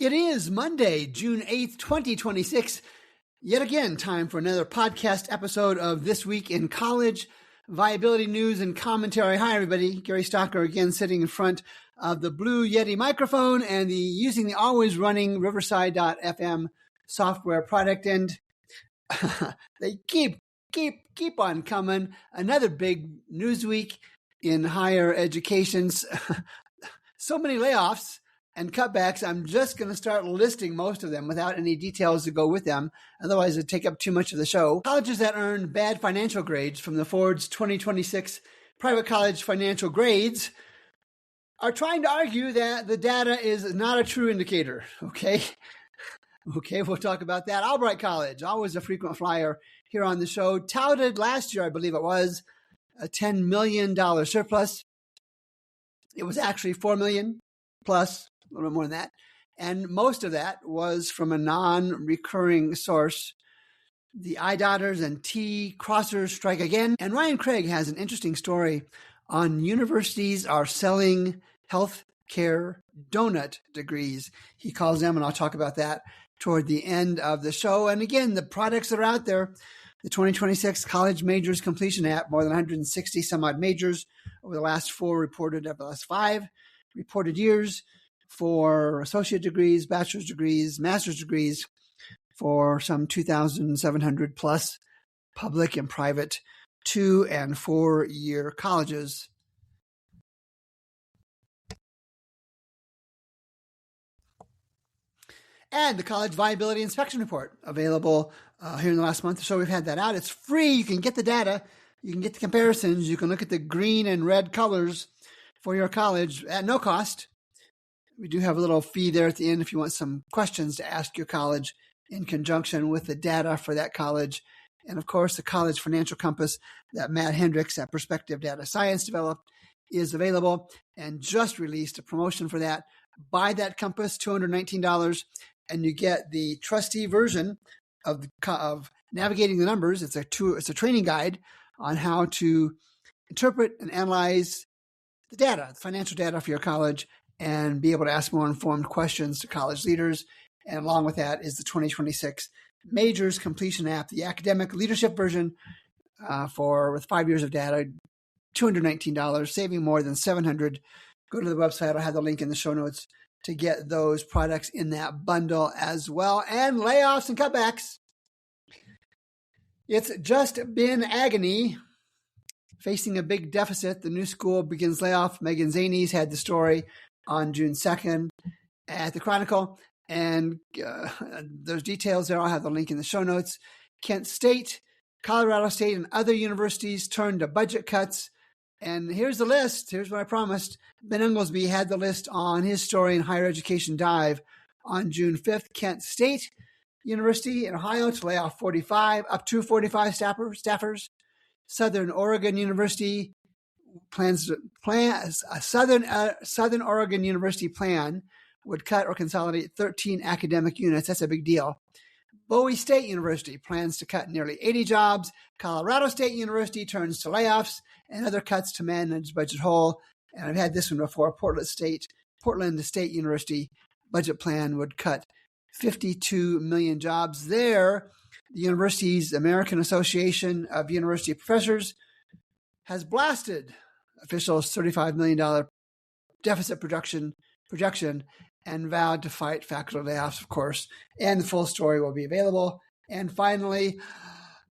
It is Monday, June 8th, 2026. Yet again, time for another podcast episode of This Week in College Viability News and Commentary. Hi, everybody. Gary Stocker again sitting in front of the Blue Yeti microphone and using the always running Riverside.fm software product. And they keep on coming. Another big news week in higher education. So many layoffs and cutbacks. I'm just going to start listing most of them without any details to go with them. Otherwise, it'd take up too much of the show. Colleges that earned bad financial grades from the Forbes 2026 Private College Financial Grades are trying to argue that the data is not a true indicator. Okay, we'll talk about that. Albright College, always a frequent flyer here on the show, touted last year, I believe it was, a $10 million surplus. It was actually $4 million plus, a little bit more than that. And most of that was from a non-recurring source. The I-dotters and T-crossers strike again. And Ryan Craig has an interesting story on universities are selling health care donut degrees. He calls them, and I'll talk about that toward the end of the show. And again, the products that are out there, the 2026 College Majors Completion App, more than 160 some odd majors over the last five reported years for associate degrees, bachelor's degrees, master's degrees for some 2,700 plus public and private 2- and 4-year colleges. And the College Viability Inspection Report, available here in the last month or so. We've had that out. It's free. You can get the data. You can get the comparisons. You can look at the green and red colors for your college at no cost. We do have a little fee there at the end if you want some questions to ask your college in conjunction with the data for that college. And of course, the College Financial Compass that Matt Hendricks at Perspective Data Science developed is available and just released a promotion for that. Buy that compass, $219, and you get the trustee version of navigating the numbers. It's a training guide on how to interpret and analyze the data, the financial data for your college, and be able to ask more informed questions to college leaders. And along with that is the 2026 Majors Completion App, the academic leadership version with 5 years of data, $219, saving more than $700. Go to the website. I'll have the link in the show notes to get those products in that bundle as well. And layoffs and cutbacks. It's just been agony. Facing a big deficit, the new school begins layoff. Megan Zanies had the story on June 2nd at the Chronicle. And those details there, I'll have the link in the show notes. Kent State, Colorado State, and other universities turned to budget cuts. And here's the list. Here's what I promised. Ben Unglesby had the list on his story in Higher Education Dive on June 5th. Kent State University in Ohio to lay off up to 45 staffers. Southern Oregon University Southern Oregon University plan would cut or consolidate 13 academic units. That's a big deal. Bowie State University plans to cut nearly 80 jobs. Colorado State University turns to layoffs and other cuts to manage budget hole. And I've had this one before. Portland State University budget plan would cut 52 million jobs there. The university's American Association of University Professors has blasted officials' $35 million deficit projection and vowed to fight faculty layoffs, of course. And the full story will be available. And finally,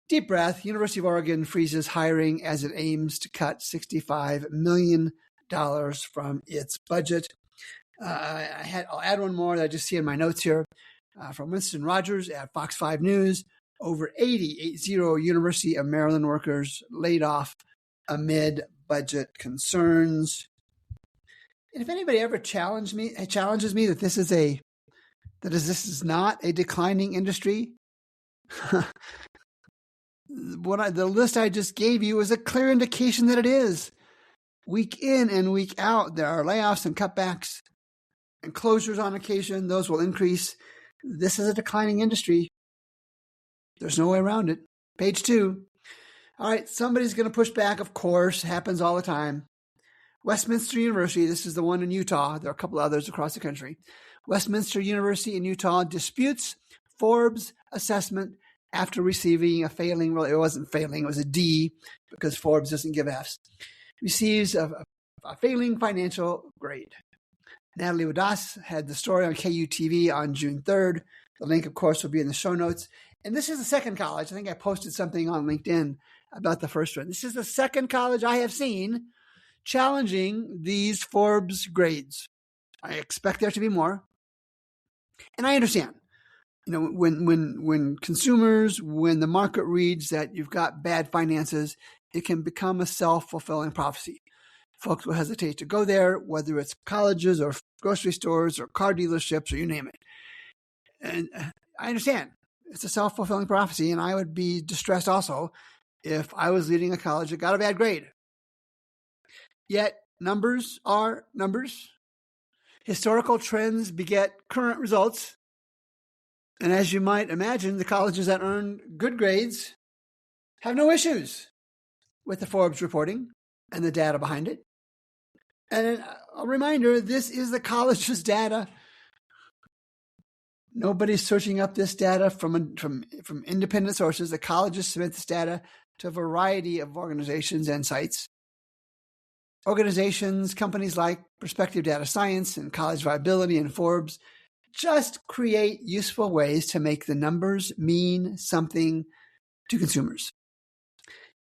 deep breath, University of Oregon freezes hiring as it aims to cut $65 million from its budget. I'll add one more that I just see in my notes here from Winston Rogers at Fox 5 News. Over 80 University of Maryland workers laid off amid budget concerns. And if anybody ever challenges me that this is not a declining industry, the list I just gave you is a clear indication that it is. Week in and week out, there are layoffs and cutbacks and closures on occasion. Those will increase. This is a declining industry. There's no way around it. Page 2. All right, somebody's going to push back, of course. Happens all the time. Westminster University, this is the one in Utah. There are a couple others across the country. Westminster University in Utah disputes Forbes assessment after receiving a failing, well, it wasn't failing, it was a D because Forbes doesn't give Fs, receives a failing financial grade. Natalie Wadas had the story on KUTV on June 3rd. The link, of course, will be in the show notes. And this is the second college. I think I posted something on LinkedIn about the first one. This is the second college I have seen challenging these Forbes grades. I expect there to be more. And I understand, when consumers, when the market reads that you've got bad finances, it can become a self-fulfilling prophecy. Folks will hesitate to go there, whether it's colleges or grocery stores or car dealerships or you name it. And I understand it's a self-fulfilling prophecy, and I would be distressed also if I was leading a college that got a bad grade. Yet numbers are numbers. Historical trends beget current results. And as you might imagine, the colleges that earn good grades have no issues with the Forbes reporting and the data behind it. And a reminder, this is the college's data. Nobody's searching up this data from independent sources. The colleges submit this data to a variety of organizations and sites. Organizations, companies like Perspective Data Science and College Viability and Forbes just create useful ways to make the numbers mean something to consumers.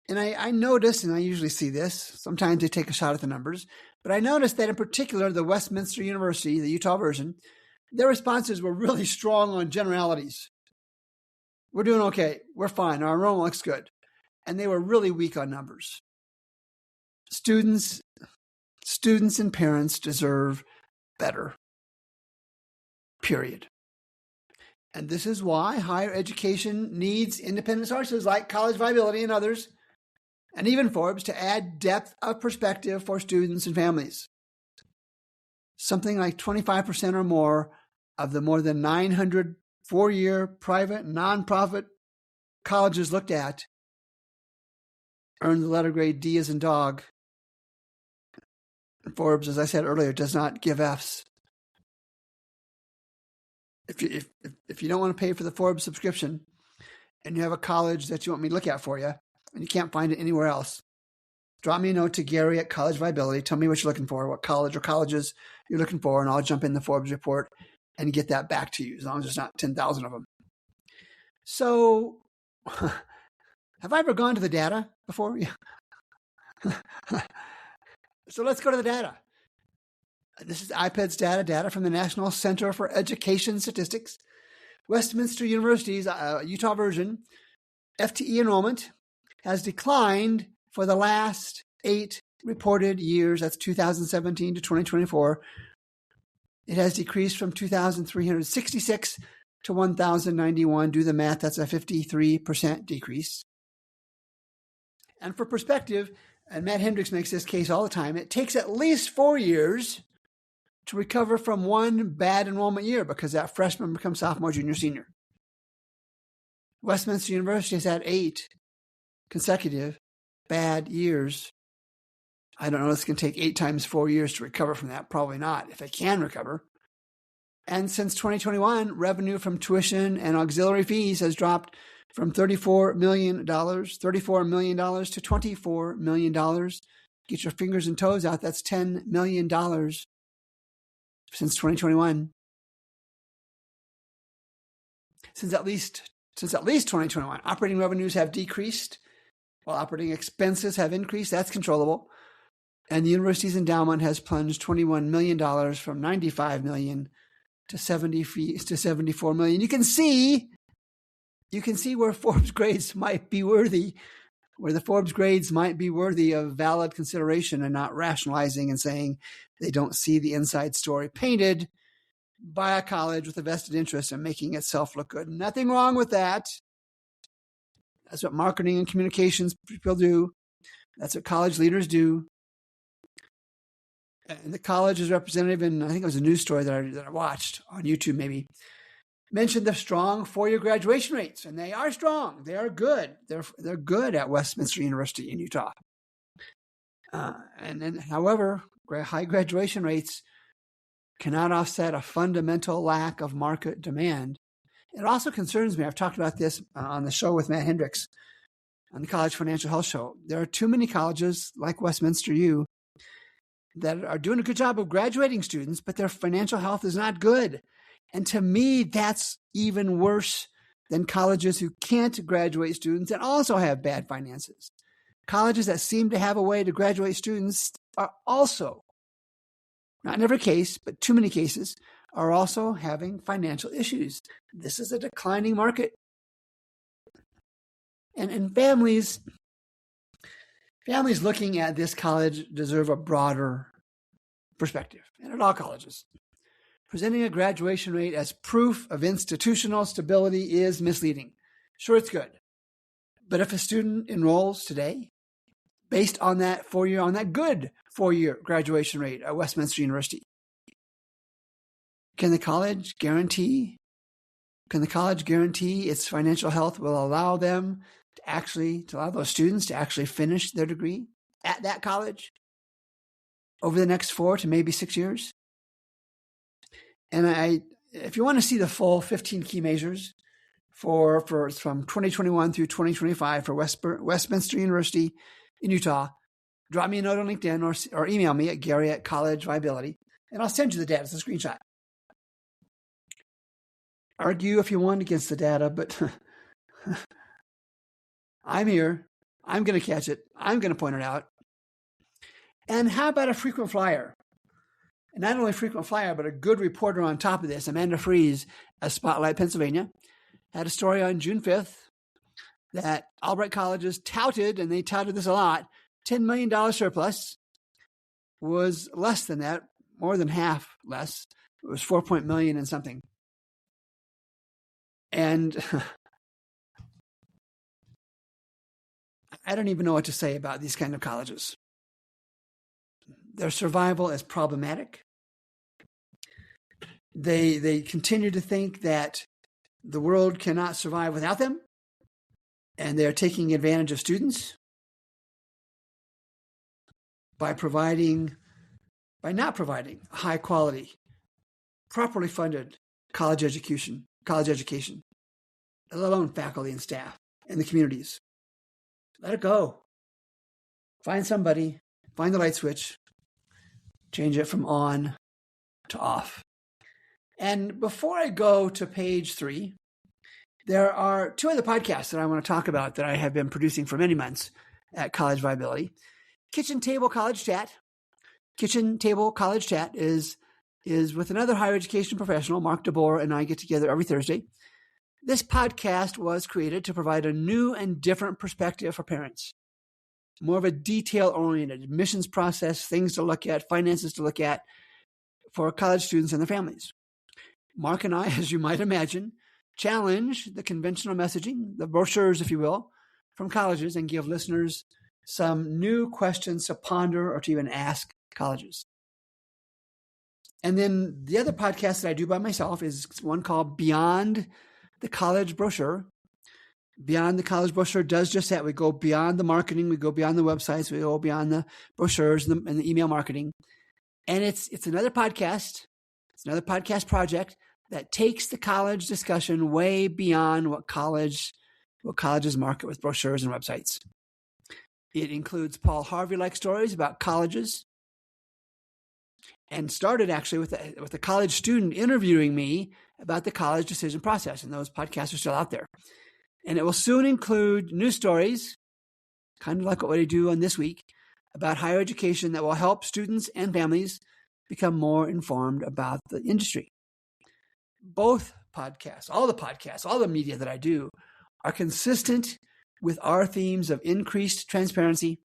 And I noticed, and I usually see this, sometimes they take a shot at the numbers, but I noticed that in particular, the Westminster University, the Utah version, their responses were really strong on generalities. We're doing okay. We're fine. Our enrollment looks good. And they were really weak on numbers. Students and parents deserve better. Period. And this is why higher education needs independent sources like College Viability and others, and even Forbes, to add depth of perspective for students and families. Something like 25% or more of the more than 900 four-year private nonprofit colleges looked at earned the letter grade D as in dog. Forbes, as I said earlier, does not give Fs. If you don't want to pay for the Forbes subscription and you have a college that you want me to look at for you and you can't find it anywhere else, drop me a note to Gary at College Viability. Tell me what you're looking for, what college or colleges you're looking for, and I'll jump in the Forbes report and get that back to you as long as there's not 10,000 of them. So have I ever gone to the data before? Yeah. So let's go to the data. This is IPED's data from the National Center for Education Statistics. Westminster University's Utah version, FTE enrollment has declined for the last 8 reported years. That's 2017 to 2024. It has decreased from 2,366 to 1,091. Do the math, that's a 53% decrease. And for perspective, and Matt Hendricks makes this case all the time, it takes at least 4 years to recover from one bad enrollment year because that freshman becomes sophomore, junior, senior. Westminster University has had 8 consecutive bad years. I don't know if it's going to take 8 times 4 years to recover from that. Probably not, if they can recover. And since 2021, revenue from tuition and auxiliary fees has dropped from $34 million to $24 million. Get your fingers and toes out. That's $10 million since 2021. Since at least 2021, operating revenues have decreased while operating expenses have increased. That's controllable. And the university's endowment has plunged $21 million from $95 million to $74 million. You can see where Forbes grades might be worthy, where the Forbes grades might be worthy of valid consideration and not rationalizing and saying they don't see the inside story painted by a college with a vested interest in making itself look good. Nothing wrong with that. That's what marketing and communications people do. That's what college leaders do. And the college's representative, and I think it was a news story that I watched on YouTube maybe, mentioned the strong 4-year graduation rates, and they are strong. They are good. They're good at Westminster University in Utah. And however, high graduation rates cannot offset a fundamental lack of market demand. It also concerns me. I've talked about this on the show with Matt Hendricks on the College Financial Health Show. There are too many colleges like Westminster U that are doing a good job of graduating students, but their financial health is not good. And to me, that's even worse than colleges who can't graduate students and also have bad finances. Colleges that seem to have a way to graduate students are also, not in every case, but too many cases, are also having financial issues. This is a declining market. And families looking at this college deserve a broader perspective, and at all colleges. Presenting a graduation rate as proof of institutional stability is misleading. Sure, it's good. But if a student enrolls today, based on that good four-year graduation rate at Westminster University, can the college guarantee its financial health will allow them to allow those students to actually finish their degree at that college over the next 4 to maybe 6 years? And if you want to see the full 15 key measures for from 2021 through 2025 for Westminster University in Utah, drop me a note on LinkedIn or email me at Gary@College Viability, and I'll send you the data. It's a screenshot. Argue if you want against the data, but I'm here. I'm going to catch it. I'm going to point it out. And how about a frequent flyer? And not only a frequent flyer, but a good reporter on top of this. Amanda Fries at Spotlight, Pennsylvania, had a story on June 5th that Albright colleges touted, and they touted this a lot, $10 million surplus was less than that, more than half less. It was $4 million and something. And I don't even know what to say about these kind of colleges. Their survival is problematic. They continue to think that the world cannot survive without them, and they're taking advantage of students by not providing high quality, properly funded college education, let alone faculty and staff and the communities. Let it go. Find somebody, find the light switch, change it from on to off. And before I go to page 3, there are 2 other podcasts that I want to talk about that I have been producing for many months at College Viability. Kitchen Table College Chat. Kitchen Table College Chat is with another higher education professional. Mark DeBoer and I get together every Thursday. This podcast was created to provide a new and different perspective for parents. More of a detail-oriented admissions process, things to look at, finances to look at for college students and their families. Mark and I, as you might imagine, challenge the conventional messaging, the brochures, if you will, from colleges and give listeners some new questions to ponder or to even ask colleges. And then the other podcast that I do by myself is one called Beyond the College Brochure. Beyond the College Brochure does just that. We go beyond the marketing. We go beyond the websites. We go beyond the brochures and the email marketing. And it's another podcast. It's another podcast project that takes the college discussion way beyond what colleges market with brochures and websites. It includes Paul Harvey-like stories about colleges, and started actually with a college student interviewing me about the college decision process. And those podcasts are still out there. And it will soon include news stories, kind of like what we do on This Week, about higher education that will help students and families become more informed about the industry. Both podcasts, all the media that I do are consistent with our themes of increased transparency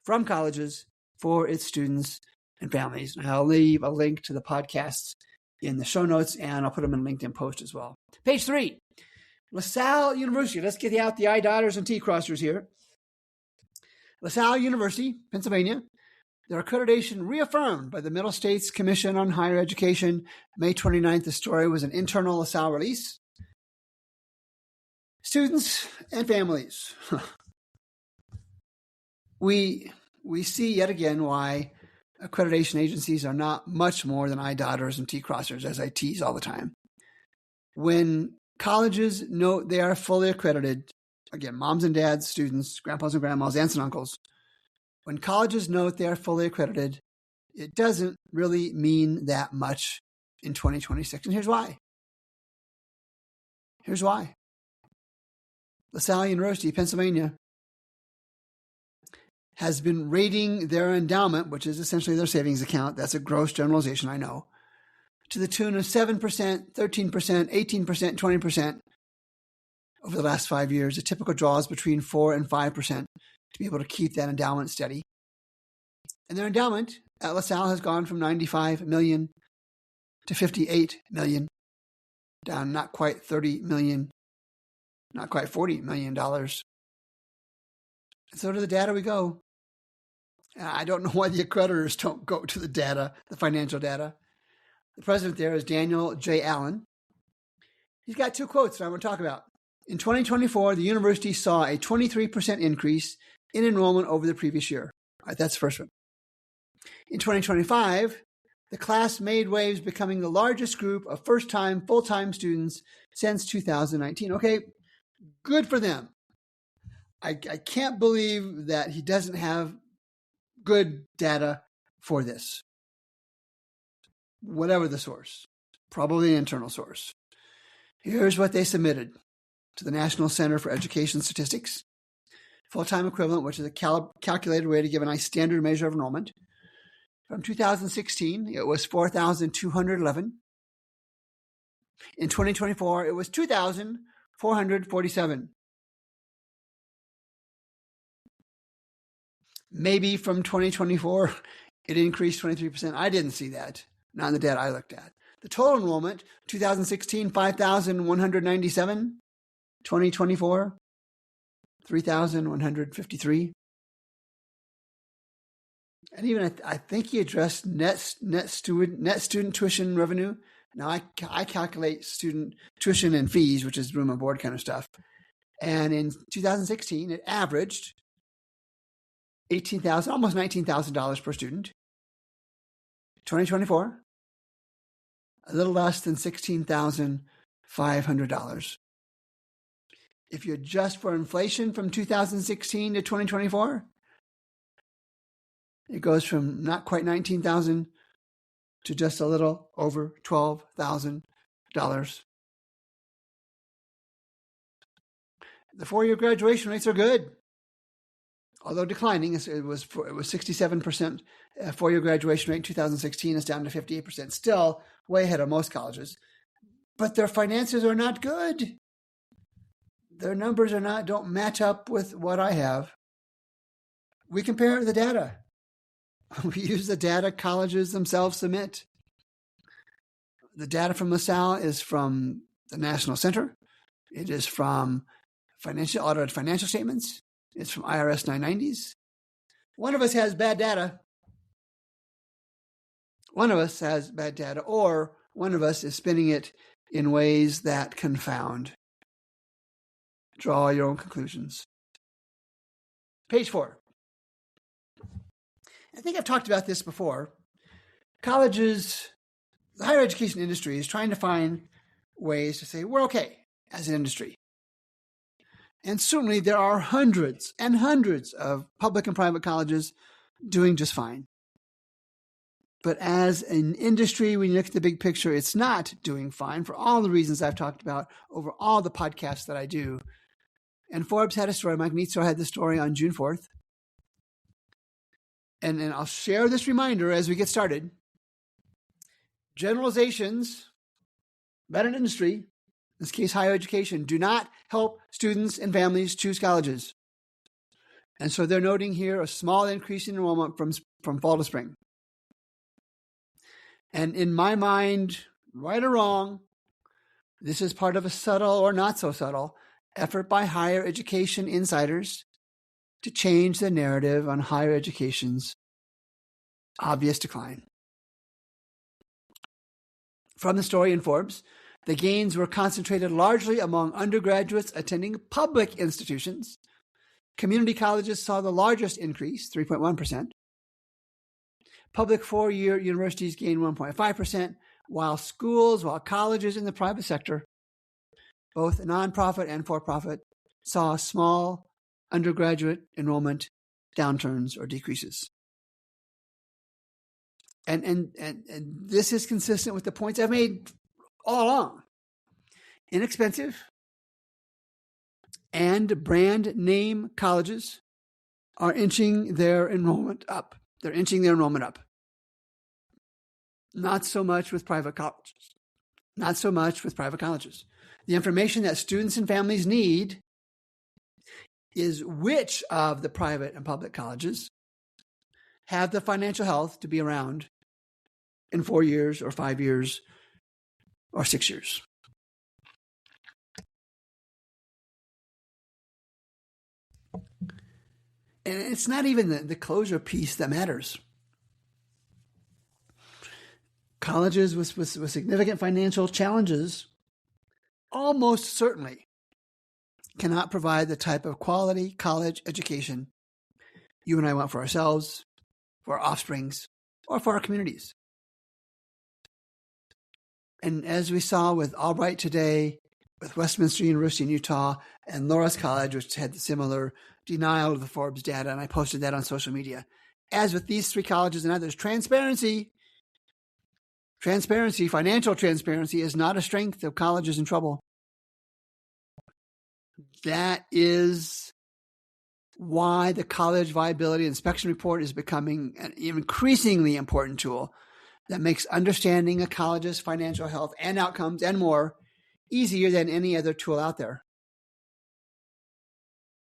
from colleges for its students and families. And I'll leave a link to the podcasts in the show notes, and I'll put them in a LinkedIn post as well. Page 3, LaSalle University. Let's get out the I dotters and T crossers here. LaSalle University, Pennsylvania. Their accreditation reaffirmed by the Middle States Commission on Higher Education. May 29th, the story was an internal LaSalle release. Students and families. We see yet again why accreditation agencies are not much more than I-dotters and T-crossers, as I tease all the time. When colleges note they are fully accredited, again, moms and dads, students, grandpas and grandmas, aunts and uncles, when colleges note they are fully accredited, it doesn't really mean that much in 2026. And here's why. LaSalle University, Pennsylvania, has been rating their endowment, which is essentially their savings account. That's a gross generalization, I know, to the tune of 7%, 13%, 18%, 20% over the last 5 years. A typical draw is between 4 and 5% to be able to keep that endowment steady. And their endowment at LaSalle has gone from $95 million to $58 million, down not quite $30 million, not quite $40 million. And so to the data we go. I don't know why the accreditors don't go to the data, the financial data. The president there is Daniel J. Allen. He's got two quotes that I want to talk about. In 2024, the university saw a 23% increase in enrollment over the previous year. All right, that's the first one. In 2025, the class made waves, becoming the largest group of first-time, full-time students since 2019. Okay, good for them. I can't believe that he doesn't have good data for this. Whatever the source, probably an internal source. Here's what they submitted to the National Center for Education Statistics. Full-time equivalent, which is a calculated way to give a nice standard measure of enrollment. From 2016, it was 4,211. In 2024, it was 2,447. Maybe from 2024, it increased 23%. I didn't see that, not in the data I looked at. The total enrollment, 2016, 5,197. 2024, 3,153. And even I think he addressed net student tuition revenue. Now I calculate student tuition and fees, which is room and board kind of stuff. And in 2016, it averaged $18,000, almost $19,000 per student. 2024, a little less than $16,500. If you adjust for inflation from 2016 to 2024, it goes from not quite $19,000 to just a little over $12,000. The 4-year graduation rates are good, although declining. It was 67% 4-year graduation rate in 2016. It's down to 58%. Still way ahead of most colleges, but their finances are not good. Their numbers don't match up with what I have. We compare the data. We use the data colleges themselves submit. The data from LaSalle is from the National Center. It is from audited financial statements. It's from IRS 990s. One of us has bad data. Or one of us is spinning it in ways that confound. Draw your own conclusions. Page 4. I think I've talked about this before. Colleges, the higher education industry is trying to find ways to say we're okay as an industry. And certainly there are hundreds and hundreds of public and private colleges doing just fine. But as an industry, when you look at the big picture, it's not doing fine for all the reasons I've talked about over all the podcasts that I do. And Forbes had a story. Mike Meetzer had the story on June 4th. And I'll share this reminder as we get started. Generalizations about an industry, in this case higher education, do not help students and families choose colleges. And so they're noting here a small increase in enrollment from fall to spring. And in my mind, right or wrong, this is part of a subtle or not so subtle effort by higher education insiders to change the narrative on higher education's obvious decline. From the story in Forbes, the gains were concentrated largely among undergraduates attending public institutions. Community colleges saw the largest increase, 3.1%. Public four-year universities gained 1.5%, while colleges in the private sector, both nonprofit and for-profit, saw small undergraduate enrollment downturns or decreases. And this is consistent with the points I've made all along. Inexpensive and brand name colleges are inching their enrollment up. They're inching their enrollment up. Not so much with private colleges. The information that students and families need is which of the private and public colleges have the financial health to be around in 4 years or 5 years or 6 years. And it's not even the closure piece that matters. Colleges with significant financial challenges almost certainly cannot provide the type of quality college education you and I want for ourselves, for our offsprings, or for our communities. And as we saw with Albright today, with Westminster University in Utah, and Loras College, which had similar denial of the Forbes data, and I posted that on social media. As with these three colleges and others, transparency, financial transparency is not a strength of colleges in trouble. That is why the College Viability Inspection Report is becoming an increasingly important tool that makes understanding a college's financial health and outcomes and more easier than any other tool out there.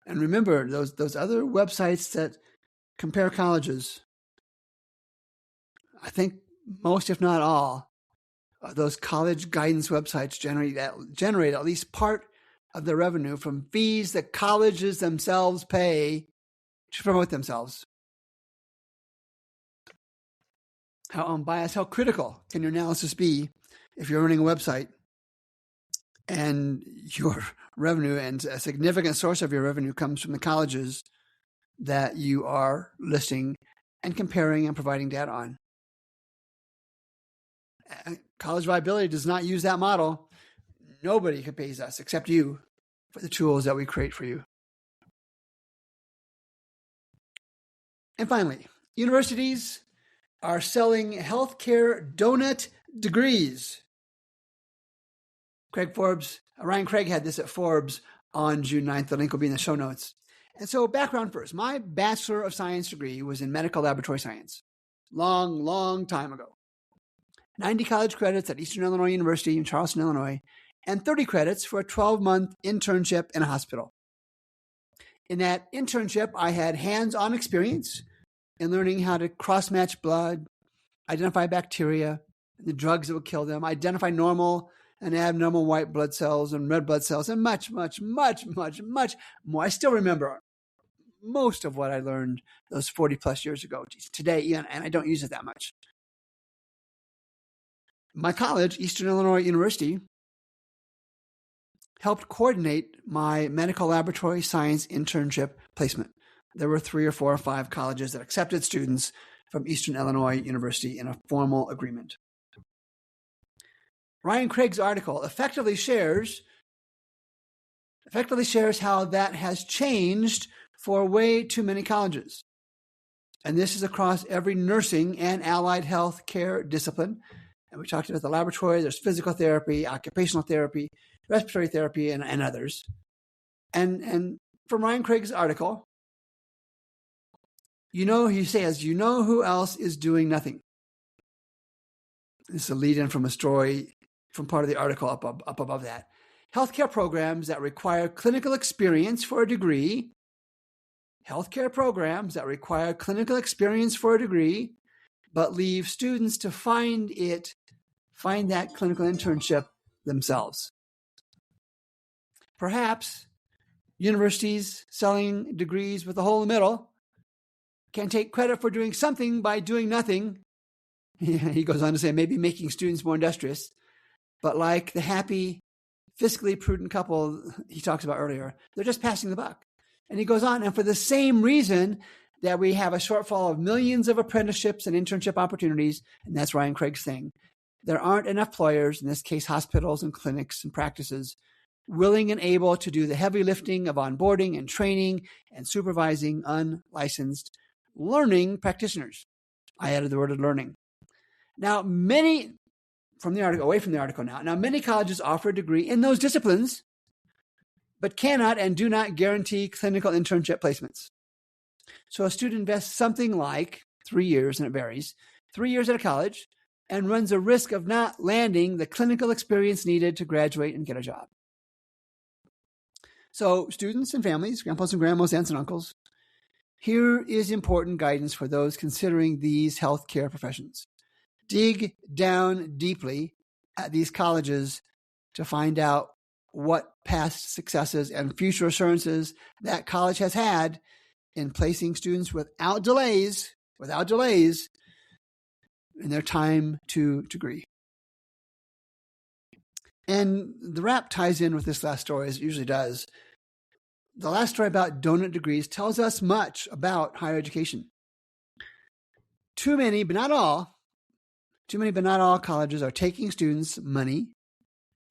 And remember, those other websites that compare colleges, I think most, if not all, of those college guidance websites generate at least part of their revenue from fees that colleges themselves pay to promote themselves. How unbiased, how critical can your analysis be if you're running a website and your revenue and a significant source of your revenue comes from the colleges that you are listing and comparing and providing data on? College Viability does not use that model. Nobody pays us except you for the tools that we create for you. And finally, universities are selling healthcare donut degrees. Ryan Craig had this at Forbes on June 9th. The link will be in the show notes. And so background first. My Bachelor of Science degree was in medical laboratory science. Long time ago. 90 college credits at Eastern Illinois University in Charleston, Illinois, and 30 credits for a 12-month internship in a hospital. In that internship, I had hands-on experience in learning how to cross-match blood, identify bacteria, the drugs that would kill them, identify normal and abnormal white blood cells and red blood cells, and much more. I still remember most of what I learned those 40 plus years ago today, and I don't use it that much. My college, Eastern Illinois University, helped coordinate my medical laboratory science internship placement. There were 3 or 4 or 5 colleges that accepted students from Eastern Illinois University in a formal agreement. Ryan Craig's article effectively shares how that has changed for way too many colleges. And this is across every nursing and allied health care discipline. And we talked about the laboratory, there's physical therapy, occupational therapy, respiratory therapy, and others. And from Ryan Craig's article, he says, who else is doing nothing? This is a lead-in from a story from part of the article up above that. Healthcare programs that require clinical experience for a degree, but leave students to find that clinical internship themselves. Perhaps universities selling degrees with a hole in the middle can take credit for doing something by doing nothing. He goes on to say, maybe making students more industrious, but like the happy, fiscally prudent couple he talks about earlier, they're just passing the buck. And he goes on, and for the same reason that we have a shortfall of millions of apprenticeships and internship opportunities, and that's Ryan Craig's thing. There aren't enough employers, in this case hospitals and clinics and practices, willing and able to do the heavy lifting of onboarding and training and supervising unlicensed learning practitioners. I added the word learning. Now, many colleges offer a degree in those disciplines, but cannot and do not guarantee clinical internship placements. So a student invests something like 3 years, and it varies, 3 years at a college, and runs a risk of not landing the clinical experience needed to graduate and get a job. So students and families, grandpas and grandmas, aunts and uncles, here is important guidance for those considering these healthcare professions. Dig down deeply at these colleges to find out what past successes and future assurances that college has had in placing students without delays in their time to degree. And the wrap ties in with this last story, as it usually does. The last story about donut degrees tells us much about higher education. Too many, but not all colleges are taking students' money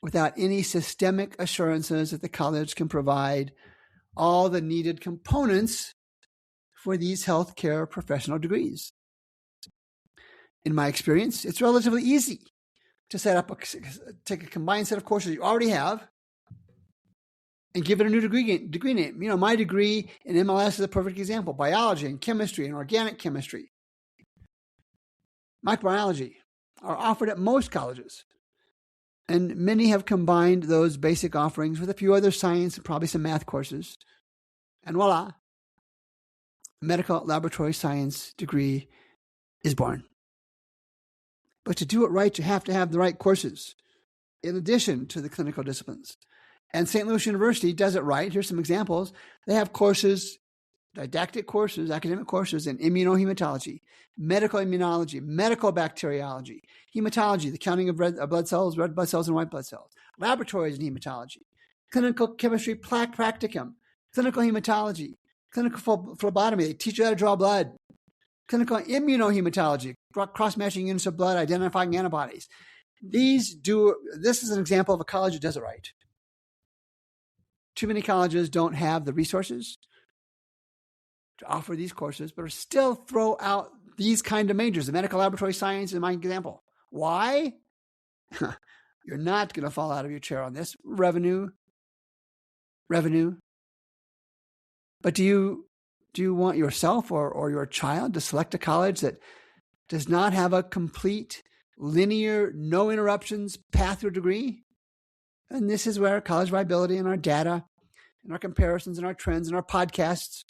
without any systemic assurances that the college can provide all the needed components for these healthcare professional degrees. In my experience, it's relatively easy to take a combined set of courses you already have and give it a new degree name. My degree in MLS is a perfect example. Biology and chemistry and organic chemistry, microbiology are offered at most colleges. And many have combined those basic offerings with a few other science and probably some math courses. And voila, medical laboratory science degree is born. But to do it right, you have to have the right courses in addition to the clinical disciplines. And St. Louis University does it right. Here's some examples. They have courses, didactic courses, academic courses in immunohematology, medical immunology, medical bacteriology, hematology, the counting of red blood cells and white blood cells, laboratories in hematology, clinical chemistry practicum, clinical hematology, clinical phlebotomy. They teach you how to draw blood. Clinical immunohematology, cross-matching units of blood, identifying antibodies. This is an example of a college that does it right. Too many colleges don't have the resources to offer these courses, but still throw out these kind of majors. The medical laboratory science is my example. Why? You're not going to fall out of your chair on this. Revenue. But do you want yourself or your child to select a college that does not have a complete, linear, no interruptions path or degree? And this is where College Viability and our data and our comparisons and our trends and our podcasts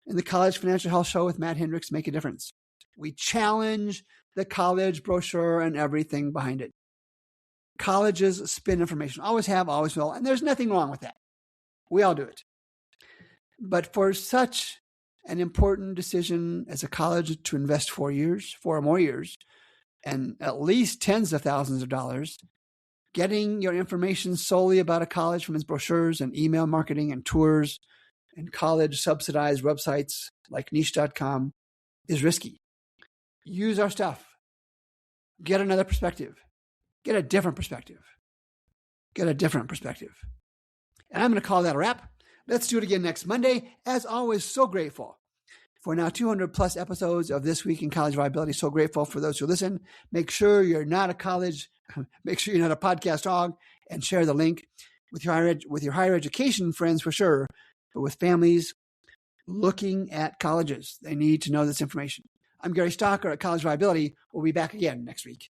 and the College Financial Health Show with Matt Hendricks make a difference. We challenge the college brochure and everything behind it. Colleges spin information. Always have, always will. And there's nothing wrong with that. We all do it. But for such an important decision as a college to invest 4 or more years, and at least tens of thousands of dollars, getting your information solely about a college from its brochures and email marketing and tours and college subsidized websites like niche.com is risky. Use our stuff. Get another perspective. Get a different perspective. And I'm going to call that a wrap. Let's do it again next Monday. As always, so grateful for now 200 plus episodes of This Week in College Viability. So grateful for those who listen. Make sure you're not a podcast hog, and share the link with your higher education friends for sure, but with families looking at colleges. They need to know this information. I'm Gary Stocker at College Viability. We'll be back again next week.